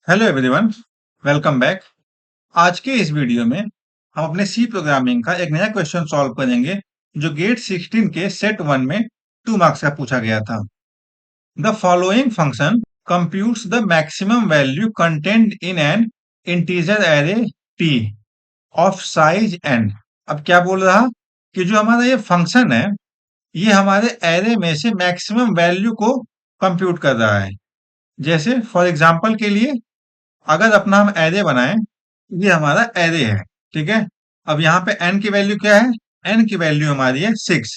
Hello everyone, welcome back. आज के इस वीडियो में हम अपने सी प्रोग्रामिंग का एक नया क्वेश्चन सॉल्व करेंगे जो गेट 16 के सेट 1 में 2 मार्क्स का पूछा गया था। The following function computes the maximum value content in an integer array p of size n। अब क्या बोल रहा कि जो हमारा ये फंक्शन है ये हमारे एरे में से मैक्सिमम वैल्यू को कंप्यूट कर रहा है। जैसे फॉर एग्जांपल के लिए अगर अपना हम एरे बनाएं, ये हमारा एरे है, ठीक है। अब यहाँ पे n की वैल्यू क्या है? n की वैल्यू हमारी है 6।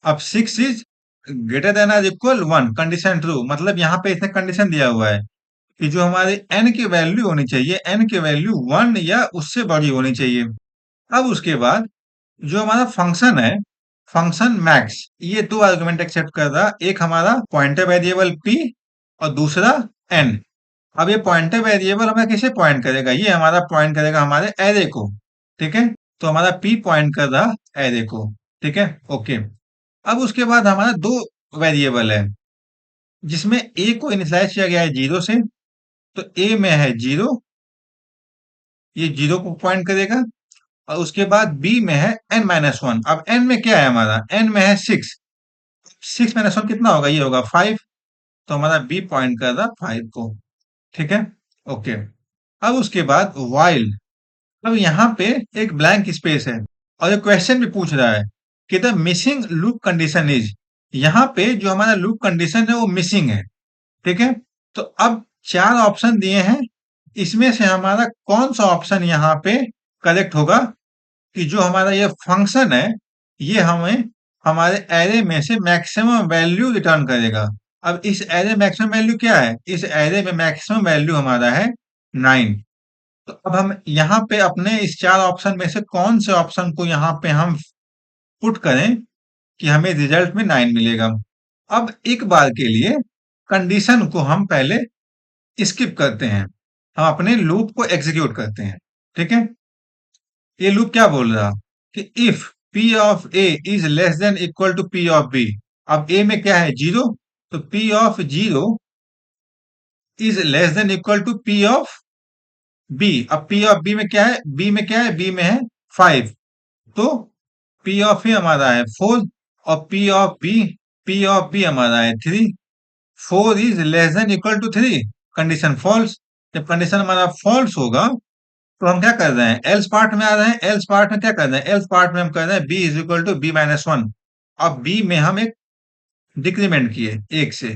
अब 6 इज ग्रेटर देन और इक्वल 1, कंडीशन ट्रू। मतलब यहाँ पे इसने कंडीशन दिया हुआ है कि जो हमारी n की वैल्यू होनी चाहिए, n की वैल्यू 1 या उससे बड़ी होनी चाहिए। अब उसके बाद जो हमारा फंक्शन है, फंक्शन मैक्स, ये दो आर्गुमेंट एक्सेप्ट कर रहा। एक हमारा पॉइंटर वेरिएबल p और दूसरा n। अब ये पॉइंटर वेरिएबल हमें किसे पॉइंट करेगा? ये हमारा पॉइंट करेगा हमारे एरे को, ठीक है। तो हमारा p पॉइंट कर रहा एरे को, ठीक है, ओके। अब उसके बाद हमारा दो वेरिएबल है जिसमें a को इनिशियलाइज किया गया है 0 से। तो a में है 0, ये 0 को पॉइंट करेगा। और उसके बाद b में है n-1। अब n में क्या है? हमारा n में है 6। 6 - 1 कितना होगा? ये होगा 5। तो हमारा b पॉइंट कर रहा 5 को, ठीक है, ओके। अब उसके बाद while, अब यहाँ पे एक ब्लैंक स्पेस है और ये क्वेश्चन भी पूछ रहा है कि the missing loop condition is. यहाँ पे जो हमारा लूप कंडीशन है वो मिसिंग है, ठीक है। तो अब चार ऑप्शन दिए हैं, इसमें से हमारा कौन सा ऑप्शन यहाँ पे करेक्ट होगा कि जो हमारा ये फंक्शन है ये हमें हमारे एरे में से मैक्सिमम वैल्यू रिटर्न करेगा। अब इस एरे मैक्सिमम वैल्यू क्या है? इस एरे में मैक्सिमम वैल्यू हमारा है 9। तो अब हम यहाँ पे अपने इस चार ऑप्शन में से कौन से ऑप्शन को यहाँ पे हम पुट करें कि हमें रिजल्ट में 9 मिलेगा। अब एक बार के लिए कंडीशन को हम पहले स्किप करते हैं, हम अपने लूप को एग्जीक्यूट करते हैं, ठीक है। ये लूप क्या बोल रहा कि if p of a is less than equal to p of b। अब a में क्या है? 0। तो p of 0 is less than equal to p of b। अब p ऑफ b में क्या है? b में क्या है? b में है 5। तो p ऑफ a हमारा है 4 और p ऑफ b हमारा है 3। 4 is less than equal to 3, condition false. जब कंडीशन हमारा फॉल्स होगा तो हम क्या कर रहे हैं? एल्स पार्ट में आ रहे हैं। एल्स पार्ट में क्या कर रहे हैं? एल्स पार्ट में हम कर रहे हैं b is equal to b-1। अब b में हम एक डिक्रीमेंट किए 1 से,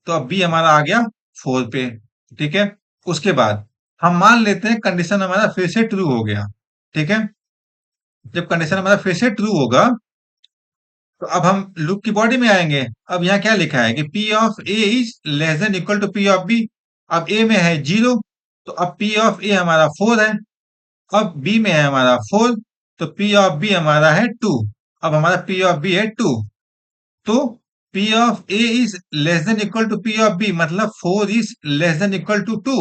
तो अब b हमारा आ गया 4 पे, ठीक है। उसके बाद हम मान लेते हैं कंडीशन हमारा फिर से ट्रू हो गया, ठीक है। जब कंडीशन हमारा फिर से ट्रू होगा तो अब हम लूप की बॉडी में आएंगे। अब यहाँ क्या लिखा है कि p of a is less than equal to p of b। अब a में है 0, तो अब p ऑफ a हमारा 4 है। अब b में है हमारा 4, तो p ऑफ b हमारा है 2। अब हमारा p ऑफ b है 2। तो p of a is less than equal to p of b, मतलब 4 is less than equal to 2,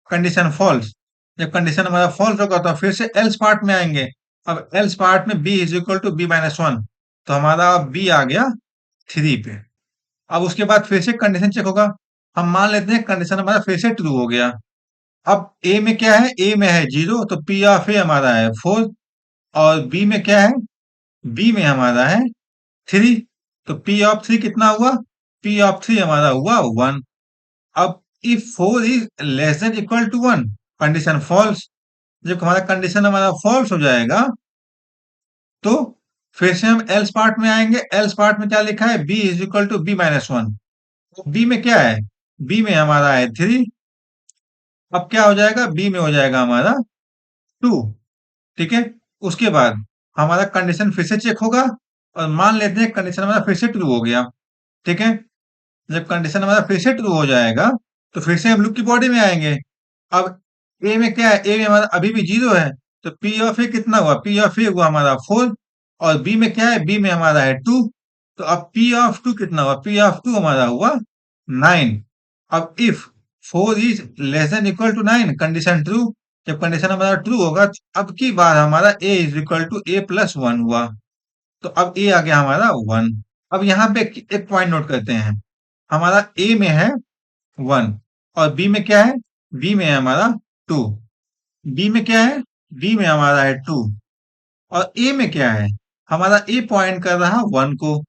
condition false. जब कंडीशन हमारा फॉल्स होगा तो फिर से एल्स पार्ट में आएंगे। अब एल्स पार्ट में b is equal to b-1, तो हमारा अब b आ गया 3 पे। अब उसके बाद फिर से कंडीशन चेक होगा। हम मान लेते हैं कंडीशन हमारा फिर से ट्रू हो गया। अब a में क्या है? a में है 0, तो p ऑफ a हमारा है 4। और b में क्या है? b में हमारा है 3, तो p ऑफ 3 कितना हुआ? p ऑफ 3 हमारा हुआ 1। अब if 4 is less than equal to 1, condition false. जब हमारा कंडीशन हमारा फॉल्स हो जाएगा तो फिर से हम एल्स पार्ट में आएंगे। एल्स पार्ट में क्या लिखा है? b is equal to b-1। b में क्या है? b में हमारा है 3। अब क्या हो जाएगा? b में हो जाएगा हमारा 2, ठीक है। उसके बाद हमारा कंडीशन फिर से चेक होगा और मान लेते हैं कंडीशन हमारा फिर से ट्रू हो गया, ठीक है। जब कंडीशन हमारा फिर से ट्रू हो जाएगा तो फिर से हम लूप की बॉडी में आएंगे। अब ए में क्या है? ए में हमारा अभी भी 0 है, तो पी ऑफ ए कितना हुआ? पी ऑफ ए हुआ हमारा 4। और बी में क्या है? बी में हमारा है 2, तो अब पी ऑफ 2 कितना हुआ? पी ऑफ 2 हमारा हुआ 9। अब if 4 is less than equal to 9, condition true. जब कंडीशन हमारा ट्रू होगा तो अब की बार हमारा a is equal to a+1 हुआ, तो अब a आ गया हमारा 1। अब यहाँ पे एक पॉइंट नोट करते हैं, हमारा a में है 1 और b में क्या है? बी में है हमारा 2। बी में क्या है? बी में हमारा है 2। और ए में क्या है? हमारा ए पॉइंट कर रहा 1 को।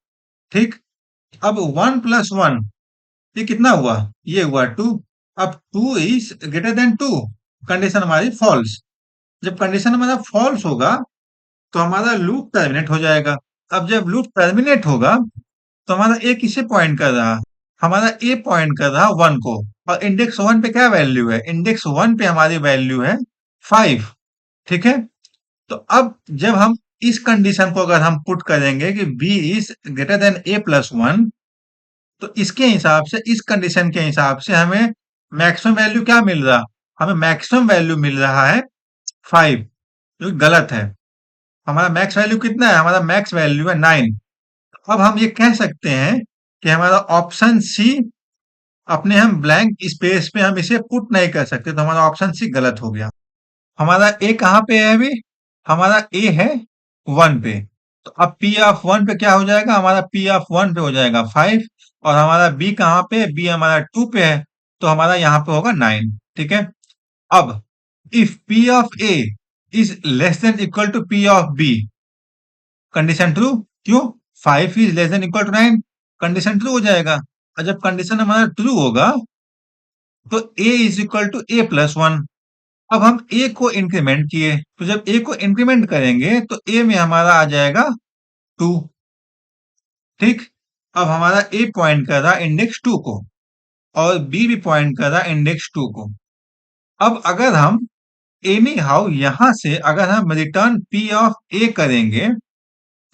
ठीक। अब 1 प्लस 1, ये कितना हुआ? ये हुआ 2। अब 2 इज ग्रेटर देन 2, कंडीशन हमारी फॉल्स। जब कंडीशन हमारा फॉल्स होगा तो हमारा लूप टर्मिनेट हो जाएगा। अब जब लूप टर्मिनेट होगा तो हमारा ए किसे पॉइंट कर रहा? हमारा ए पॉइंट कर रहा 1 को। और इंडेक्स 1 पे क्या वैल्यू है? इंडेक्स 1 पे हमारी वैल्यू है 5। ठीक है। तो अब जब हम इस कंडीशन को अगर हम पुट करेंगे कि B is greater than A plus 1, तो इसके हिसाब से, इस कंडीशन के हिसाब से हमें मैक्सिमम वैल्यू क्या मिल रहा? हमें मैक्सिमम वैल्यू मिल रहा है 5, जो कि गलत है। हमारा मैक्स वैल्यू कितना है? हमारा मैक्स वैल्यू है 9। अब हम ये कह सकते हैं कि हमारा ऑप्शन सी, अपने हम ब्लैंक स्पेस पे हम इसे पुट नहीं कर सकते, तो हमारा ऑप्शन सी गलत हो गया। हमारा ए कहाँ पे है अभी? हमारा ए है 1 पे। तो अब पी ऑफ 1 पे क्या हो जाएगा? हमारा पी ऑफ 1 पे हो जाएगा 5। और हमारा बी कहाँ पे? बी हमारा 2 पे है, तो हमारा यहाँ पे होगा 9। ठीक है। अब if P of A is less than equal to P of B, condition true. क्यों? 5 is less than equal to 9, condition true हो जाएगा। और जब कंडीशन हमारा ट्रू होगा तो a is equal to A plus 1। अब हम a को इंक्रीमेंट किए, तो जब a को इंक्रीमेंट करेंगे तो a में हमारा आ जाएगा 2। ठीक। अब हमारा a पॉइंट कर रहा इंडेक्स 2 को, और b भी पॉइंट कर रहा इंडेक्स 2 को। अब अगर हम एनी हाउ यहां से अगर हम रिटर्न p ऑफ a करेंगे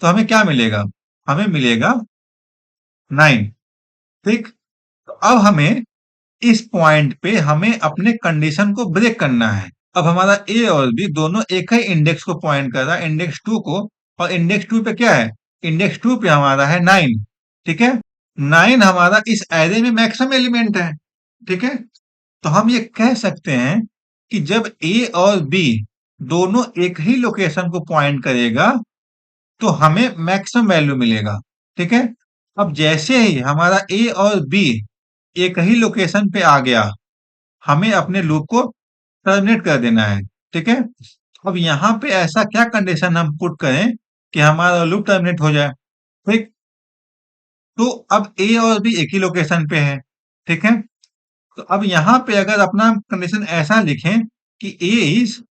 तो हमें क्या मिलेगा? हमें मिलेगा 9। ठीक। तो अब हमें इस पॉइंट पे हमें अपने कंडीशन को ब्रेक करना है। अब हमारा ए और बी दोनों एक ही इंडेक्स को पॉइंट कर रहा है, इंडेक्स 2 को। और इंडेक्स 2 पे क्या है? इंडेक्स 2 पे हमारा है 9। ठीक है। 9 हमारा इस एरे में मैक्सिमम एलिमेंट है। ठीक है। तो हम ये कह सकते हैं कि जब ए और बी दोनों एक ही लोकेशन को पॉइंट करेगा तो हमें मैक्सिमम वैल्यू मिलेगा। ठीक है। अब जैसे ही हमारा ए और बी एक ही लोकेशन पे आ गया, हमें अपने लूप को टर्मिनेट कर देना है। ठीक है। अब यहाँ पे ऐसा क्या कंडीशन हम पुट करें कि हमारा लूप टर्मिनेट हो जाए? ठीक। तो अब ए और बी एक ही लोकेशन पे है। ठीक है। तो अब यहाँ पे अगर अपना कंडीशन ऐसा लिखें कि A is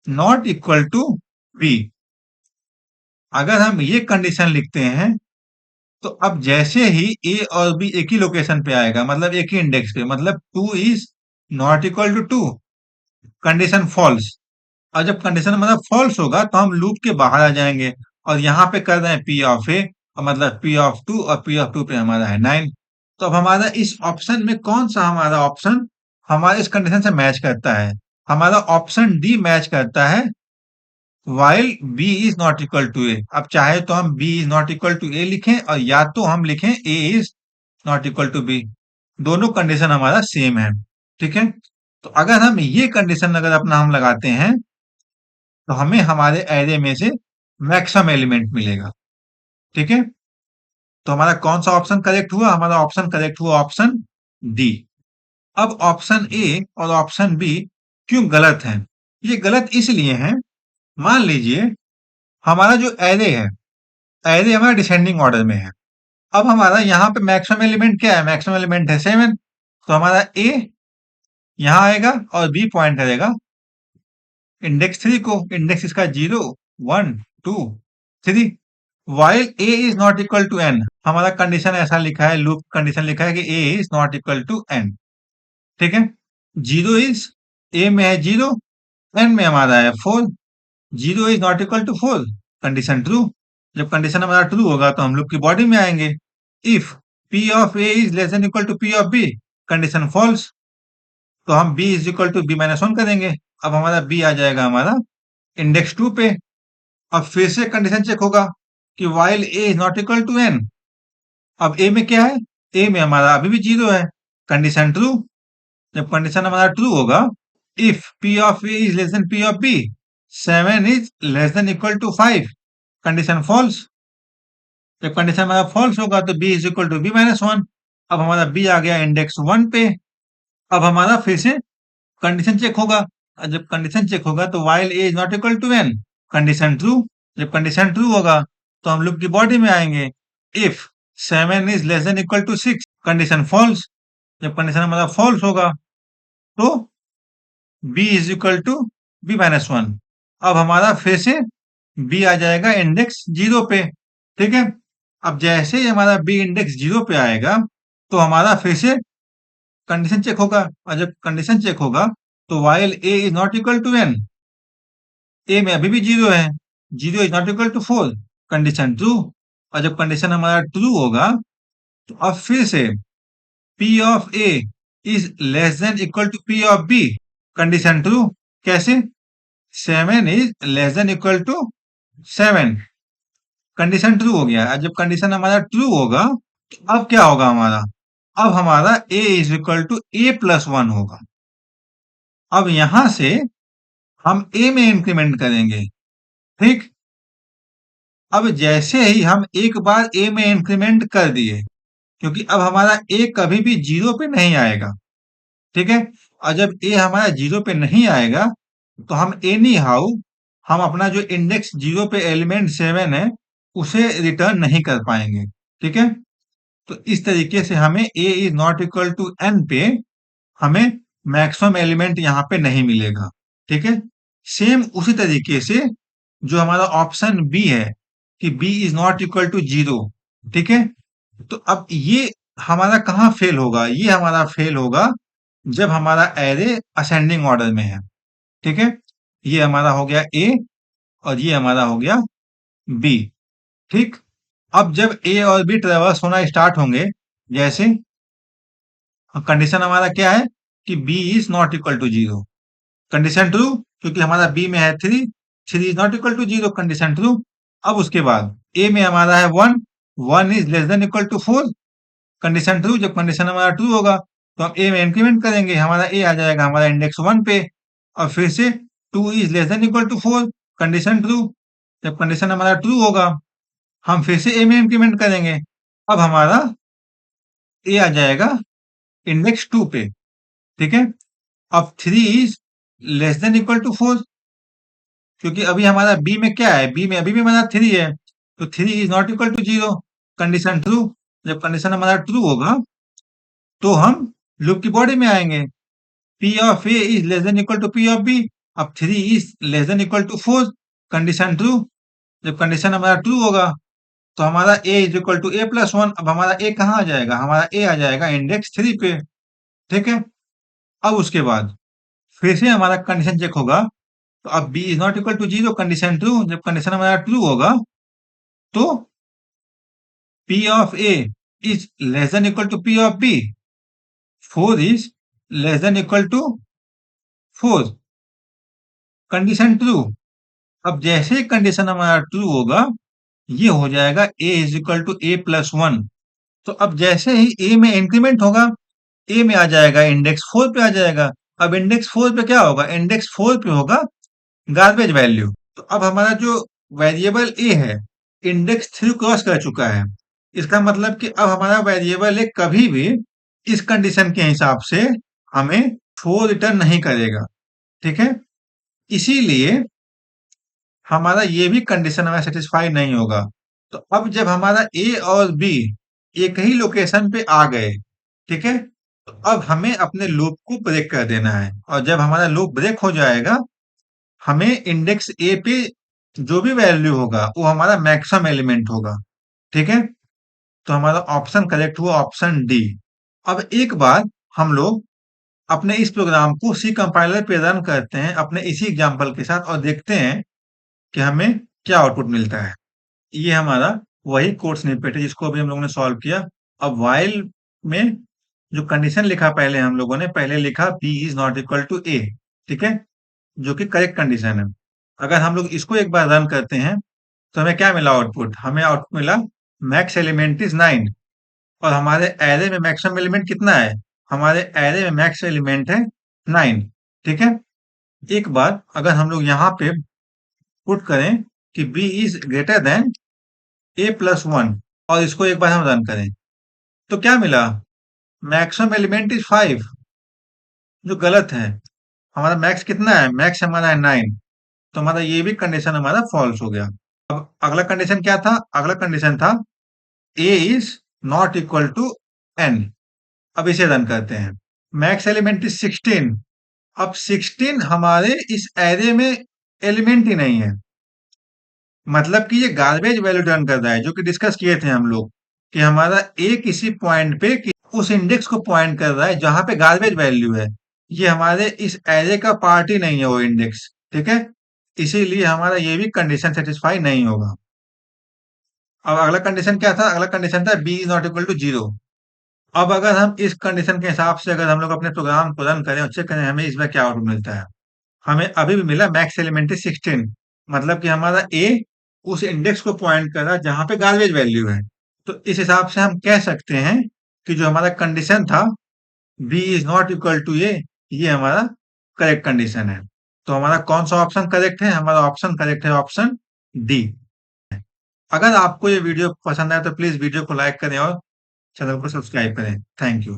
not equal to B, अगर हम ये कंडीशन लिखते हैं तो अब जैसे ही ए और बी एक ही लोकेशन पे आएगा, मतलब एक ही इंडेक्स पे, मतलब 2 is not equal to 2, condition false. और जब कंडीशन हमारा फॉल्स होगा तो हम लूप के बाहर आ जाएंगे। और यहाँ पे कर रहे हैं पी ऑफ ए, और मतलब पी ऑफ 2, और पी ऑफ 2 पे हमारा है 9। तो अब हमारा इस ऑप्शन में कौन सा हमारा ऑप्शन हमारे इस कंडीशन से मैच करता है? हमारा ऑप्शन डी मैच करता है, while B is not equal to A. अब चाहे तो हम B is not equal to A लिखें, और या तो हम लिखें A is not equal to B. दोनों कंडीशन हमारा सेम है। ठीक है। तो अगर हम ये कंडीशन अगर अपना हम लगाते हैं तो हमें हमारे एरे में से मैक्सिमम एलिमेंट मिलेगा। ठीक है। तो हमारा कौन सा ऑप्शन करेक्ट हुआ? हमारा ऑप्शन करेक्ट हुआ ऑप्शन डी। अब ऑप्शन ए और ऑप्शन बी क्यों गलत है? ये गलत इसलिए है, मान लीजिए हमारा जो एरे है, एरे हमारा डिसेंडिंग ऑर्डर में है। अब हमारा यहाँ पे मैक्सिमम एलिमेंट क्या है? मैक्सिमम एलिमेंट है 7। तो हमारा ए यहाँ आएगा और बी पॉइंट करेगा इंडेक्स 3 को। इंडेक्स इसका 0, 1, 2, 3। While A is not equal to N, हमारा कंडीशन ऐसा लिखा है, लूप कंडीशन लिखा है कि A is not equal to N. ठीक है। 0 इज, ए में है 0, एन में हमारा है 4। 0 is not equal to 4, condition true. जब कंडीशन हमारा ट्रू होगा तो हम लूप की बॉडी में आएंगे। If P of A is less than equal to P of B, condition false, तो हम B is equal to B minus 1 करेंगे। अब हमारा बी आ जाएगा हमारा इंडेक्स 2 पे। अब फिर से कंडीशन चेक होगा कि while A is not equal to N. अब ए में क्या है? ए में हमारा अभी भी 0 है, कंडीशन ट्रू। जब कंडीशन हमारा ट्रू होगा, if P of A is less than P of B, 7 is less than equal to 5, condition false. जब कंडीशन हमारा फॉल्स होगा तो B is equal to B minus 1। अब हमारा बी आ गया इंडेक्स 1 पे। अब हमारा फिर से कंडीशन चेक होगा, और जब कंडीशन चेक होगा तो while a is not equal to n, condition true. जब कंडीशन ट्रू होगा तो हम लूप की बॉडी में आएंगे। If 7 is less than equal to 6, condition false. जब कंडीशन हमारा फॉल्स होगा तो b is equal to b minus one. अब हमारा फिर से b आ जाएगा इंडेक्स 0 पे। ठीक है, अब जैसे ही हमारा b इंडेक्स 0 पे आएगा तो हमारा फिर से कंडीशन चेक होगा, और जब कंडीशन चेक होगा तो while a is not equal to n, a में अभी भी 0 है, 0 is not equal to 4, condition true. और जब कंडीशन हमारा ट्रू होगा तो अब फिर से p of a is less than equal to p of b, condition true. कैसे? 7 is less than equal to 7, condition true हो गया। जब कंडीशन हमारा ट्रू होगा तो अब क्या होगा हमारा? अब हमारा a is equal to a plus one होगा। अब यहां से हम a में इंक्रीमेंट करेंगे। ठीक, अब जैसे ही हम एक बार a में इंक्रीमेंट कर दिए, क्योंकि अब हमारा a कभी भी 0 पे नहीं आएगा। ठीक है, और जब a हमारा 0 पे नहीं आएगा तो हम एनी हाउ हम अपना जो इंडेक्स 0 पे एलिमेंट 7 है उसे रिटर्न नहीं कर पाएंगे। ठीक है, तो इस तरीके से हमें a is not equal to n पे हमें मैक्सिमम एलिमेंट यहाँ पे नहीं मिलेगा। ठीक है, सेम उसी तरीके से जो हमारा ऑप्शन बी है कि b is not equal to 0। ठीक है, तो अब ये हमारा कहाँ फेल होगा? ये हमारा फेल होगा जब हमारा एरे असेंडिंग ऑर्डर में है। ठीक है, ये हमारा हो गया ए और ये हमारा हो गया बी। ठीक, अब जब ए और बी ट्रेवर्स होना स्टार्ट होंगे, जैसे कंडीशन हमारा क्या है कि b is not equal to 0, condition true, क्योंकि हमारा b में है 3, 3 is not equal to 0, condition true. अब उसके बाद a में हमारा है 1, 1 is less than equal to 4, condition true. जब कंडीशन हमारा ट्रू होगा तो हम a में इंक्रीमेंट करेंगे, हमारा a आ जाएगा हमारा इंडेक्स 1 पे, और फिर से 2 is less than equal to 4, condition true. जब कंडीशन हमारा ट्रू होगा हम फिर से a में इंक्रीमेंट करेंगे, अब हमारा a आ जाएगा इंडेक्स 2 पे। ठीक है, अब 3 is less than equal to 4, क्योंकि अभी हमारा b में क्या है? b में अभी भी हमारा 3 है, तो 3 is not equal to 0, condition true. जब कंडीशन हमारा ट्रू होगा तो हम लूप की बॉडी में आएंगे। p of a is less than equal to p of b, अब 3 is less than equal to 4, condition true. जब कंडीशन हमारा ट्रू होगा तो हमारा a is equal to a plus one. अब हमारा a कहाँ आ जाएगा? हमारा a आ जाएगा इंडेक्स 3 पे। ठीक है, अब उसके बाद फिर से हमारा कंडीशन चेक होगा, तो अब b is not equal to 0, condition true. जब कंडीशन हमारा ट्रू होगा तो p of a is less than equal to p of b, 4 is less than equal to 4, condition true. अब जैसे ही कंडीशन हमारा ट्रू होगा ये हो जाएगा a is equal to a plus one. तो अब जैसे ही a में इंक्रीमेंट होगा, a में आ जाएगा इंडेक्स 4 पे आ जाएगा। अब इंडेक्स 4 पे क्या होगा? इंडेक्स 4 पे होगा गार्बेज वैल्यू। तो अब हमारा जो वेरिएबल a है इंडेक्स 3 क्रॉस कर चुका है, इसका मतलब कि अब हमारा वेरिएबल a कभी भी इस कंडीशन के हिसाब से हमें 4 रिटर्न नहीं करेगा। ठीक है, इसीलिए हमारा ये भी कंडीशन हमें सेटिस्फाई नहीं होगा। तो अब जब हमारा ए और बी एक ही लोकेशन पे आ गए, ठीक है, तो अब हमें अपने लूप को ब्रेक कर देना है, और जब हमारा लूप ब्रेक हो जाएगा हमें इंडेक्स ए पे जो भी वैल्यू होगा वो हमारा मैक्सिमम एलिमेंट होगा। ठीक है, तो हमारा ऑप्शन करेक्ट हुआ, ऑप्शन डी। अब एक बार हम लोग अपने इस प्रोग्राम को सी कंपाइलर पे रन करते हैं अपने इसी एग्जांपल के साथ और देखते हैं कि हमें क्या आउटपुट मिलता है। ये हमारा वही कोड स्निपेट है जिसको अभी हम लोगों ने सॉल्व किया। अब व्हाइल में जो कंडीशन लिखा पहले हम लोगों ने पहले लिखा b is not equal to a, ठीक है, जो कि करेक्ट कंडीशन है। अगर हम लोग इसको एक बार रन करते हैं तो हमें क्या मिला आउटपुट? हमें आउटपुट मिला मैक्स एलिमेंट इज 9, और हमारे एरे में मैक्सिमम एलिमेंट कितना है? हमारे एरे में मैक्स एलिमेंट है 9। ठीक है, एक बार अगर हम लोग यहाँ पे पुट करें कि b is greater then a plus one, और इसको एक बार हम रन करें तो क्या मिला? मैक्सिमम एलिमेंट इज 5, जो गलत है। हमारा मैक्स कितना है? मैक्स हमारा है 9, तो हमारा ये भी कंडीशन हमारा फॉल्स हो गया। अब अगला कंडीशन क्या था? अगला कंडीशन था A is not equal to N. अब इसे रन करते हैं। Max element is 16। अब 16 हमारे इस एरे में एलिमेंट ही नहीं है, मतलब कि ये गार्बेज वैल्यू रिटर्न कर रहा है, जो कि डिस्कस किए थे हम लोग कि हमारा ए किसी पॉइंट पे उस इंडेक्स को पॉइंट कर रहा है जहां पे गार्बेज वैल्यू है। ये हमारे इस एरे का पार्ट ही नहीं है वो इंडेक्स, ठीक है। इसीलिए हमारा ये भी कंडीशन सेटिस्फाई नहीं होगा। अब अगला कंडीशन क्या था? अगला कंडीशन था B is not equal to zero. अब अगर हम इस कंडीशन के हिसाब से अगर हम लोग अपने प्रोग्राम को रन करें और चेक करें हमें इसमें क्या आउटपुट मिलता है। हमें अभी भी मिला मैक्स एलिमेंट इज 16, मतलब कि हमारा ए उस इंडेक्स को पॉइंट कर रहा है जहां पे गार्बेज वैल्यू है। तो इस हिसाब से हम कह सकते हैं कि जो हमारा कंडीशन था B is not equal to A, ये हमारा करेक्ट कंडीशन है। तो हमारा कौन सा ऑप्शन करेक्ट है? हमारा ऑप्शन करेक्ट है, ऑप्शन डी। अगर आपको ये वीडियो पसंद आए तो प्लीज वीडियो को लाइक करें और चैनल को सब्सक्राइब करें। Thank you.